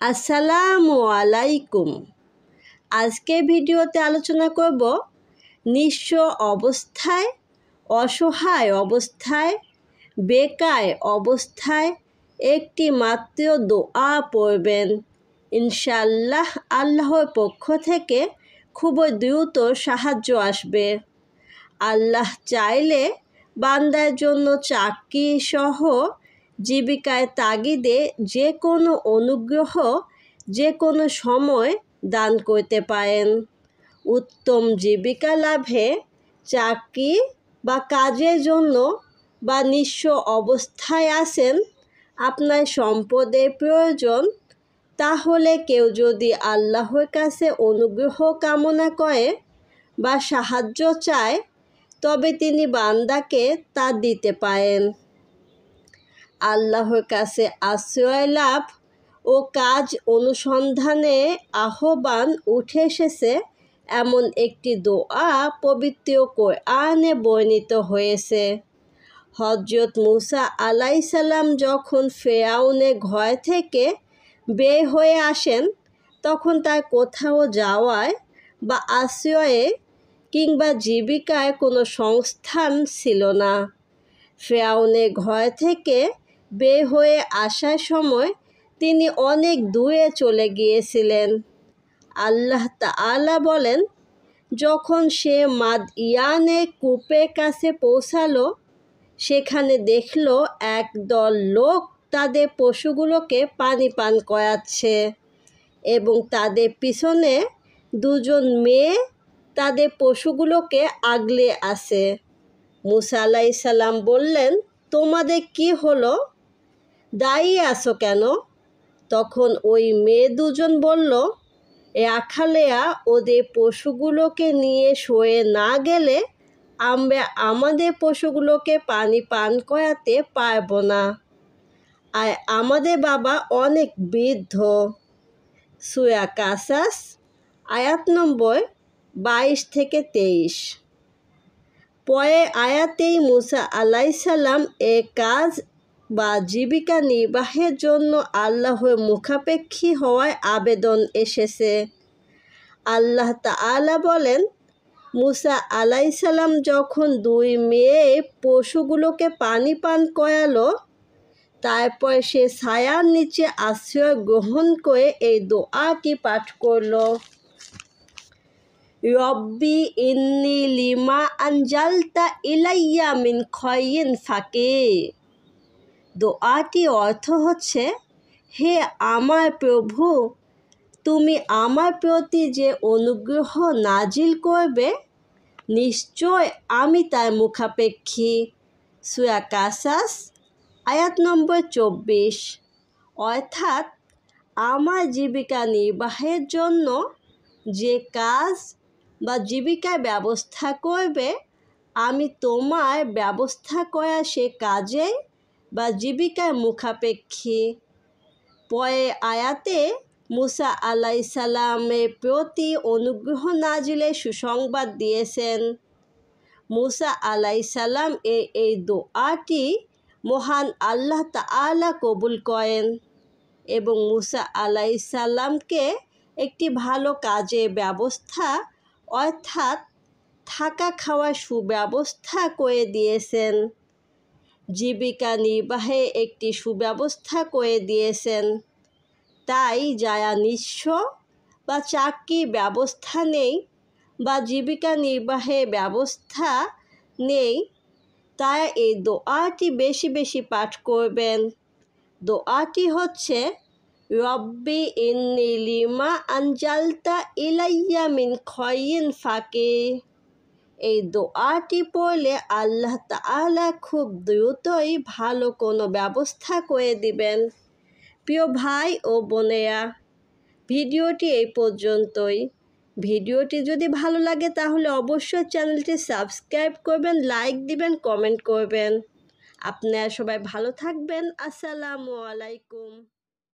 আসসালামু আলাইকুম। আজকে ভিডিওতে আলোচনা করব নিঃস্ব অবস্থায়, অসহায় অবস্থায়, বেকার অবস্থায় একটি মাত্র দোয়া পড়বেন। ইনশাআল্লাহ আল্লাহর পক্ষ থেকে খুবই দ্রুত সাহায্য আসবে। আল্লাহ চাইলে বান্দার জন্য চাকরি সহ জীবিকার তাগিদে যে কোনো অনুগ্রহ যে কোনো সময় দান করতে পারেন। উত্তম জীবিকা লাভে চাকরি বা কাজের জন্য বা নিঃস্ব অবস্থায় আছেন, আপনার সম্পদের প্রয়োজন, তাহলে কেউ যদি আল্লাহর কাছে অনুগ্রহ কামনা করে বা সাহায্য চায়, তবে তিনি বান্দাকে তা দিতে পারেন। আল্লাহর কাছে আশ্রয় লাভ ও কাজ অনুসন্ধানে আহ্বান উঠে এসেছে এমন একটি দোয়া পবিত্র কোরআনে বর্ণিত হয়েছে। হযরত মুসা আলাইসাল্লাম যখন ফেরাউনের ঘর থেকে বের হয়ে আসেন, তখন তার কোথাও যাওয়ার বা আশ্রয়ে কিংবা জীবিকার কোনো সংস্থান ছিল না। ফেরাউনের ঘর থেকে বের হয়ে আসার সময় তিনি অনেক দূরে চলে গিয়েছিলেন। আল্লাহ তাআলা বলেন, যখন সে মাদইয়ানের কূপের কাছে পৌঁছালো, সেখানে দেখল একদল লোক তাদের পশুগুলোকে পানি পান করাচ্ছে এবং তাদের পিছনে দুজন মেয়ে তাদের পশুগুলোকে আগলে আছে। মুসা আলাইসাল্লাম বললেন, তোমাদের কি হলো? দাঁড়িয়ে আছো কেন? তখন ওই মেয়ে দুজন বলল, রাখালেয়া ওদের পশুগুলোকে নিয়ে সয়ে না গেলে আমরা আমাদের পশুগুলোকে পানি পান করাতে পারবো না, আর আমাদের বাবা অনেক বৃদ্ধ। সূরা কাসাস আয়াত নম্বর 22-23। পরের আয়াতেই মুসা আলাইসাল্লাম এ কাজ বা জীবিকা নির্বাহের জন্য আল্লাহর মুখাপেক্ষী হওয়ার আবেদন এসেছে। আল্লাহ তাআলা বলেন, মুসা আলাইসাল্লাম যখন দুই মেয়ে পশুগুলোকে পানি পান করালো, তারপর সে ছায়ার নিচে আশ্রয় গ্রহণ করে এই দোয়াটি পাঠ করল, রব্বি ইন্নী লিমা আনজালতা ইলাইয়া মিন খয়রিন ফাকির। দোয়াটি অর্থ হচ্ছে, হে আমার প্রভু, তুমি আমার প্রতি যে অনুগ্রহ নাজিল করবে, নিশ্চয় আমি তার মুখাপেক্ষী। সূরা কাসাস আয়াত নম্বর 24। অর্থাৎ আমার জীবিকা নির্বাহের জন্য যে কাজ বা জীবিকার ব্যবস্থা করবে, আমি তোমার ব্যবস্থা করা সে কাজে বা জীবিকার মুখাপেক্ষী। পরের আয়াতে মুসা আলাইসাল্লামের প্রতি অনুগ্রহ নাজিলের সুসংবাদ দিয়েছেন। মুসা আলাইসাল্লাম এই দোয়াটি মহান আল্লাহ তাআলা কবুল করেন এবং মুসা আলাইসাল্লামকে একটি ভালো কাজের ব্যবস্থা, অর্থাৎ থাকা খাওয়ার সুব্যবস্থা করে দিয়েছেন, জীবিকা নির্বাহে একটি সুব্যবস্থা করে দিয়েছেন। তাই যারা নিঃস্ব বা চাকরির ব্যবস্থা নেই বা জীবিকা নির্বাহের ব্যবস্থা নেই, তারা এই দোয়াটি বেশি বেশি পাঠ করবেন। দোয়াটি হচ্ছে, রব্বি ইন্নী লিমা আনজালতা ইলাইয়া মিন খয়রিন ফাকির। এই দোয়াটি পড়লে আল্লাহ তাআলা খুব দ্রুতই ভালো কোনো ব্যবস্থা করে দিবেন। প্রিয় ভাই ও বোনেরা, ভিডিওটি এই পর্যন্তই। ভিডিওটি যদি ভালো লাগে তাহলে অবশ্যই চ্যানেলটি সাবস্ক্রাইব করবেন, লাইক দিবেন, কমেন্ট করবেন। আপনারা সবাই ভালো থাকবেন। আসসালামু আলাইকুম।